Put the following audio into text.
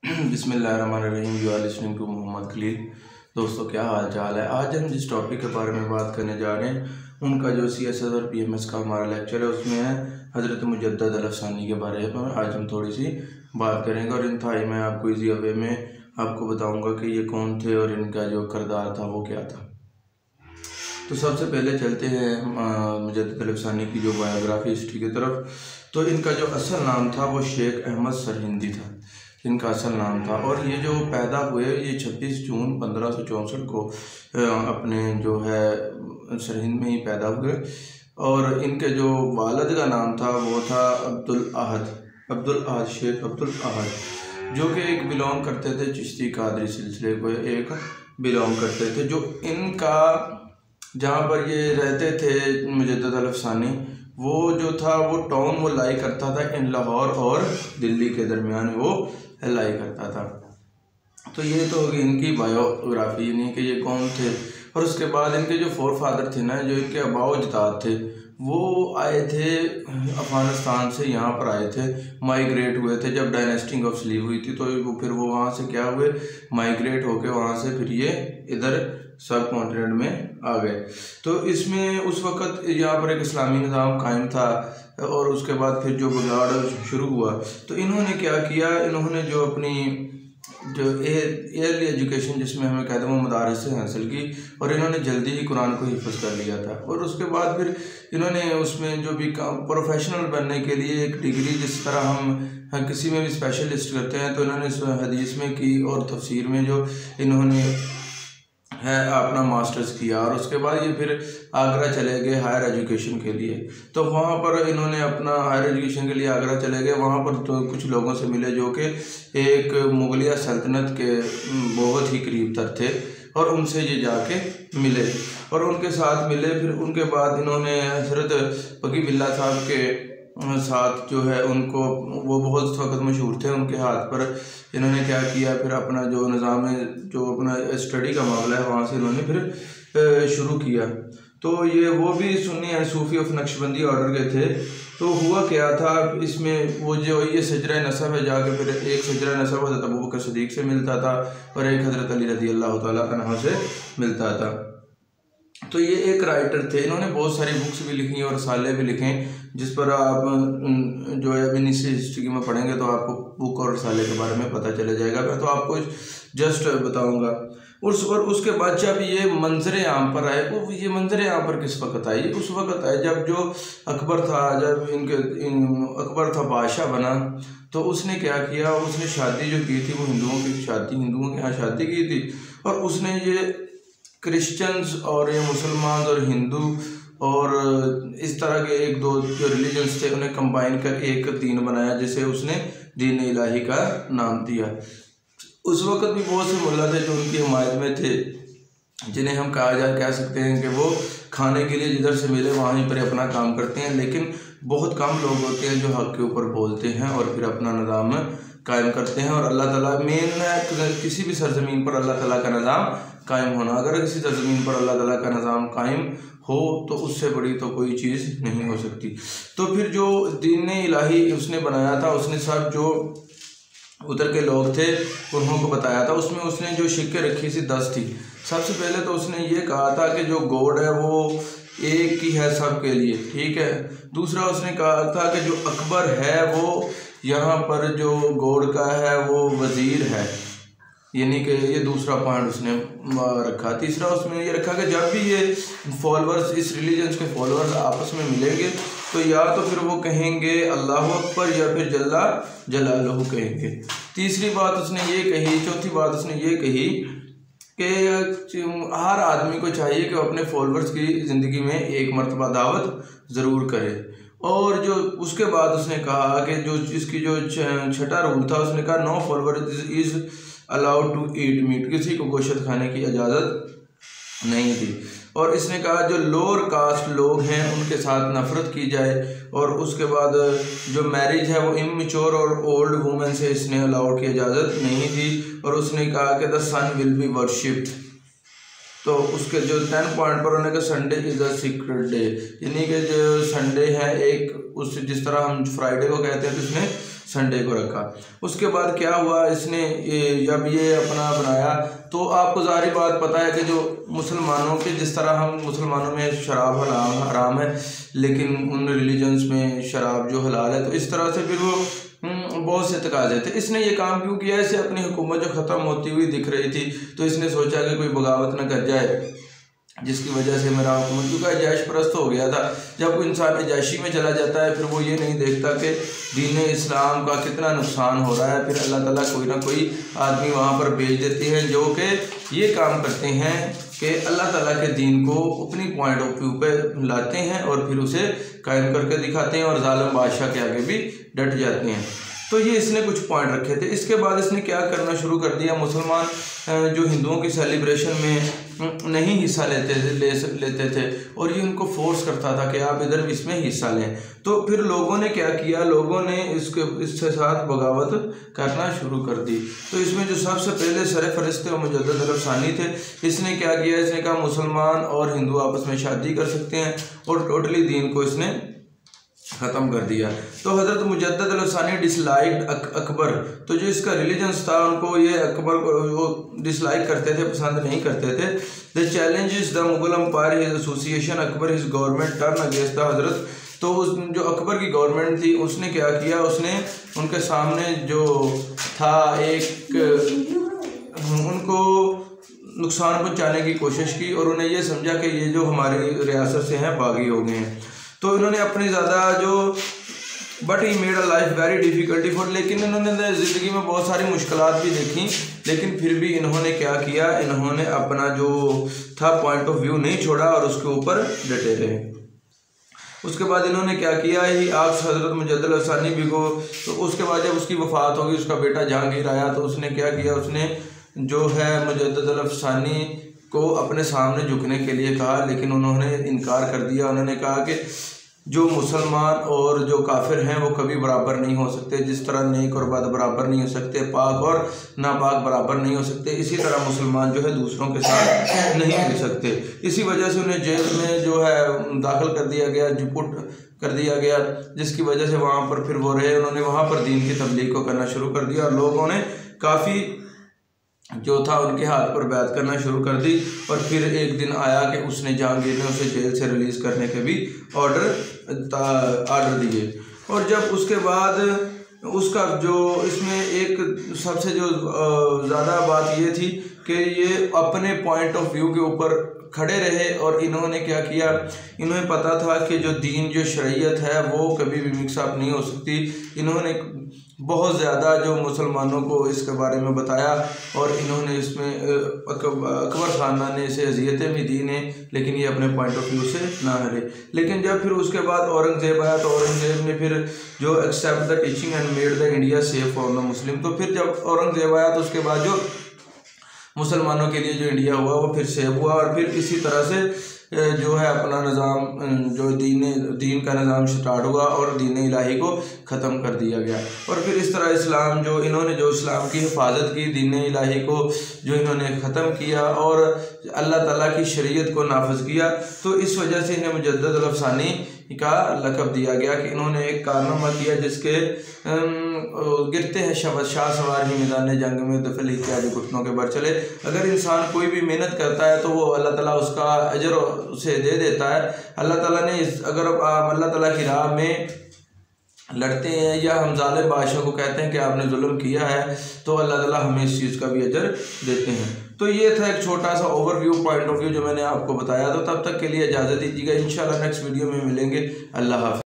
बिस्मिल्लाहिर्रहमानिर्रहीम। You are listening to Mohammed Khalil. दोस्तों, क्या हाल चाल है। आज हम जिस टॉपिक के बारे में बात करने जा रहे हैं उनका जो CSS और PMS का हमारा लेक्चर है उसमें है हज़रत मुजद्दद अल-अफ़सानी के बारे में आज हम थोड़ी सी बात करेंगे और इंतहाई मैं आपको इजी वे में आपको बताऊंगा कि ये कौन थे और इनका जो किरदार था वो क्या था। तो सबसे पहले चलते हैं मुजद्दद अल-अफ़सानी की जो बायोग्राफी हिस्ट्री की तरफ। तो इनका जो असल नाम था वो शेख अहमद सरहिंदी था, इनका असल नाम था। और ये जो पैदा हुए ये 26 जून 1564 को अपने जो है सरहिंद में ही पैदा हुए। और इनके जो वालिद का नाम था वो था अब्दुल अहद शेख अब्दुल अहद, जो कि एक बिलोंग करते थे चिश्ती कादरी सिलसिले को एक बिलोंग करते थे। जो इनका जहाँ पर ये रहते थे मुजद्दद अल-अफ़सानी, वो जो था वो टाउन वो लाई करता था इन लाहौर और दिल्ली के दरमियान वो लाई करता था। तो ये तो होगी इनकी बायोग्राफी, यानी कि ये कौन थे। और उसके बाद इनके जो फोर फादर थे ना, जो इनके अबाव अजदाद थे, वो आए थे अफ़गानिस्तान से, यहाँ पर आए थे, माइग्रेट हुए थे जब डायनेस्टिंग ऑफ स्लीव हुई थी। तो फिर वो वहाँ से क्या हुए, माइग्रेट होके वहाँ से फिर ये इधर सब कॉन्टिनेंट में आ गए। तो इसमें उस वक़्त यहाँ पर एक इस्लामी निज़ाम कायम था और उसके बाद फिर जो बिगाड़ शुरू हुआ तो इन्होंने क्या किया, इन्होंने जो अपनी जो एयरली एजुकेशन जिसमें हमें कहते हैं वो मदारस से हासिल की और इन्होंने जल्दी ही कुरान को हिफ्ज़ कर लिया था। और उसके बाद फिर इन्होंने उसमें जो भी प्रोफेशनल बनने के लिए एक डिग्री, जिस तरह हम किसी में भी स्पेशलिस्ट करते हैं, तो इन्होंने हदीस में की और तफसीर में जो इन्होंने है अपना मास्टर्स किया। और उसके बाद ये फिर आगरा चले गए हायर एजुकेशन के लिए। तो वहाँ पर इन्होंने अपना हायर एजुकेशन के लिए आगरा चले गए। वहाँ पर तो कुछ लोगों से मिले जो कि एक मुगलिया सल्तनत के बहुत ही करीब तर थे और उनसे ये जाके मिले और उनके साथ मिले। फिर उनके बाद इन्होंने हज़रत बकी बिल्ला साहब के साथ जो है उनको, वो बहुत वक्त मशहूर थे, उनके हाथ पर इन्होंने क्या किया, फिर अपना जो निज़ाम है, जो अपना स्टडी का मामला है, वहाँ से इन्होंने फिर शुरू किया। तो ये वो भी सुन्नी है सूफ़ी ऑफ नक्शबंदी ऑर्डर के थे। तो हुआ क्या था इसमें, वो जो ये सजरा नसब है, जाके फिर एक सजरा नसब हज़रत अबू बकर सिद्दीक़ से मिलता था और एक हज़रत अली रज़ी अल्लाह तआला अन्हु से मिलता था। तो ये एक राइटर थे, इन्होंने बहुत सारी बुक्स भी लिखी और रसाले भी लिखे, जिस पर आप जो है अभी नीचे हिस्ट्री में पढ़ेंगे तो आपको बुक और रसाले के बारे में पता चला जाएगा। मैं तो आपको जस्ट बताऊंगा। और उसके बाद जब ये मंजर आम पर आए, वो ये मंजर आम पर किस वक्त आई, उस वक्त आए जब जो अकबर था, जब अकबर था बादशाह बना, तो उसने क्या किया, उसने शादी जो की थी वो हिंदुओं के यहाँ शादी की थी। और उसने ये क्रिश्चियंस और ये मुसलमान और हिंदू और इस तरह के एक दो जो रिलीजन्स थे उन्हें कंबाइन कर एक दीन बनाया, जिसे उसने दीन इलाही का नाम दिया। उस वक़्त भी बहुत से मुल्ला थे जो उनकी हिमायत में थे, जिन्हें हम कह सकते हैं कि वो खाने के लिए जिधर से मिले वहीं पर अपना काम करते हैं। लेकिन बहुत कम लोग होते हैं जो हक़ के ऊपर बोलते हैं और फिर अपना निज़ाम कायम करते हैं। और अल्लाह ताला मेन है, किसी भी सरजमीन पर अल्लाह ताला का निज़ाम कायम होना। अगर किसी सरजमीन पर अल्लाह ताला का निज़ाम कायम हो तो उससे बड़ी तो कोई चीज़ नहीं हो सकती। तो फिर जो दीन इलाही उसने बनाया था, उसने सब जो उधर के लोग थे उन्हों को बताया था। उसमें उसने जो शिक्के रखी थी 10 थी। सबसे पहले तो उसने ये कहा था कि जो गॉड है वो एक ही है सब के लिए, ठीक है। दूसरा उसने कहा था कि जो अकबर है वो यहाँ पर जो गॉड का है वो वज़ीर है, यानी कि ये दूसरा पॉइंट उसने रखा। तीसरा उसमें ये रखा कि जब भी ये फॉलोअर्स, इस रिलीजन्स के फॉलोअर्स आपस में मिलेंगे तो या तो फिर वो कहेंगे अल्लाह अकबर या फिर जल्ला जलालहू कहेंगे। तीसरी बात उसने ये कही, चौथी बात उसने ये कही कि हर आदमी को चाहिए कि अपने फॉलोअर्स की ज़िंदगी में एक मरतबा दावत ज़रूर करे। और जो उसके बाद उसने कहा कि जो इसकी जो छठा रूल था, उसने कहा no follower is allowed to eat meat, किसी को गोश्त खाने की इजाज़त नहीं थी। और इसने कहा जो लोअर कास्ट लोग हैं उनके साथ नफ़रत की जाए। और उसके बाद जो मैरिज है वो इमेच्योर और ओल्ड वुमेन से इसने अलाउड की इजाज़त नहीं थी। और उसने कहा कि the sun will be worshipped. तो उसके जो 10 पॉइंट पर उन्होंने कहा Sunday is a secret day, यानी कि जो संडे है एक, उस जिस तरह हम फ्राइडे को कहते हैं तो इसने संडे को रखा। उसके बाद क्या हुआ, इसने जब ये अपना बनाया तो आपको ज़ाहिर बात पता है कि जो मुसलमानों के, जिस तरह हम मुसलमानों में शराब हराम है लेकिन उन रिलीजन्स में शराब जो हलाल है, तो इस तरह से फिर वो बहुत से तकाजे थे। इसने ये काम क्यों किया, इसे अपनी हुकूमत जो ख़त्म होती हुई दिख रही थी तो इसने सोचा कि कोई बगावत न कर जाए जिसकी वजह से मेरा हुकूमत, क्योंकि जैश परस्त हो गया था। जब कोई इंसान जैशी में चला जाता है फिर वो ये नहीं देखता कि दीन इस्लाम का कितना नुकसान हो रहा है, फिर अल्लाह ताला कोई ना कोई आदमी वहाँ पर भेज देते हैं जो कि ये काम करते हैं कि अल्लाह ताला के दीन को अपनी पॉइंट ऑफ व्यू पे लाते हैं और फिर उसे कायम करके दिखाते हैं और जालिम बादशाह के आगे भी डट जाते हैं। तो ये इसने कुछ पॉइंट रखे थे। इसके बाद इसने क्या करना शुरू कर दिया, मुसलमान जो हिंदुओं की सेलिब्रेशन में नहीं हिस्सा लेते थे और ये उनको फोर्स करता था कि आप इधर इसमें हिस्सा लें। तो फिर लोगों ने क्या किया, लोगों ने इसके साथ बगावत करना शुरू कर दी। तो इसमें जो सबसे पहले सरफहरिस्त थे मुजद्दद अल-अफ़सानी थे। इसने क्या किया, इसने कहा मुसलमान और हिंदू आपस में शादी कर सकते हैं और टोटली दीन को इसने ख़त्म कर दिया। तो हज़रत मुजद्दद अल-अफ़सानी डिसलाइक्ड अकबर, तो जो इसका रिलीजन्स था उनको ये अकबर को वो डिसलाइक करते थे, पसंद नहीं करते थे। The challenges the Mughal empire his association Akbar his government turn against the Hazrat. तो उस जो अकबर की गवर्नमेंट थी उसने क्या किया, उसने उनके सामने जो था एक उनको नुकसान पहुँचाने की कोशिश की और उन्हें यह समझा कि ये जो हमारी रियासत से हैं बागी हो गए हैं। तो इन्होंने अपनी ज़्यादा जो but he made a life very difficulty for, लेकिन इन्होंने ज़िंदगी में बहुत सारी मुश्किलात भी देखी, लेकिन फिर भी इन्होंने क्या किया, इन्होंने अपना जो था पॉइंट ऑफ व्यू नहीं छोड़ा और उसके ऊपर डटे रहे। उसके बाद इन्होंने क्या किया, ही आप हज़रत मुजद्दद अल-अफ़सानी भी को, तो उसके बाद जब उसकी वफ़ात होगी उसका बेटा जहांगीर आया तो उसने क्या किया, उसने जो है मुजद्दद अल-अफ़सानी को अपने सामने झुकने के लिए कहा, लेकिन उन्होंने इनकार कर दिया। उन्होंने कहा कि जो मुसलमान और जो काफिर हैं वो कभी बराबर नहीं हो सकते, जिस तरह नेक और बद बराबर नहीं हो सकते, पाक और नापाक बराबर नहीं हो सकते, इसी तरह मुसलमान जो है दूसरों के साथ नहीं मिल सकते। इसी वजह से उन्हें जेल में जो है दाखिल कर दिया गया, डिपोर्ट कर दिया गया, जिसकी वजह से वहाँ पर फिर वो रहे। उन्होंने वहाँ पर दीन की तबलीग को करना शुरू कर दिया और लोगों ने काफ़ी जो था उनके हाथ पर बैत करना शुरू कर दी। और फिर एक दिन आया कि उसने जहांगीर ने उसे जेल से रिलीज़ करने के भी ऑर्डर दिए। और जब उसके बाद उसका जो इसमें एक सबसे जो ज़्यादा बात ये थी कि ये अपने पॉइंट ऑफ व्यू के ऊपर खड़े रहे और इन्होंने क्या किया, इन्हें पता था कि जो दीन जो शरीयत है वो कभी भी मिक्सअप नहीं हो सकती। इन्होंने बहुत ज़्यादा जो मुसलमानों को इसके बारे में बताया और इन्होंने इसमें अकबर खानदान ने इसे अजियतें भी दी ने, लेकिन ये अपने पॉइंट ऑफ व्यू से ना हरे। लेकिन जब फिर उसके बाद औरंगज़ेब आया तो औरंगज़ेब ने फिर जो accept the teaching and made the India safe for the Muslim. तो फिर जब औरंगज़ेब आया तो उसके बाद जो मुसलमानों के लिए जो इंडिया हुआ वो फिर सेव हुआ और फिर इसी तरह से जो है अपना निज़ाम जो दीन का निज़ाम स्टार्ट हुआ और दीन इलाही को ख़त्म कर दिया गया। और फिर इस तरह इस्लाम जो इन्होंने जो इस्लाम की हिफाजत की, दीन इलाही को जो इन्होंने ख़त्म किया और अल्लाह ताला की शरीयत को नाफिज किया, तो इस वजह से इन्हें मुजद्दद अल-अफ़सानी का लक़ब दिया गया कि इन्होंने एक कारनामा किया जिसके गिरते हैं शबद शाह सवार ही मैदान जंग में दफल इत्यादि घुटनों के बर चले। अगर इंसान कोई भी मेहनत करता है तो वो अल्लाह ताला उसका अजर उसे दे देता है। अल्लाह ताला ने अगर आप अल्लाह ताला की राह में लड़ते हैं या हम जालिम बादशाह को कहते हैं कि आपने जुल्म किया है तो अल्लाह ताला हमें इस चीज़ का भी अजर देते हैं। तो ये था एक छोटा सा ओवरव्यू पॉइंट ऑफ व्यू जो मैंने आपको बताया। तो तब तक के लिए इजाज़त दीजिएगा, इंशाल्लाह नेक्स्ट वीडियो में मिलेंगे। अल्लाह हाफ़िज़।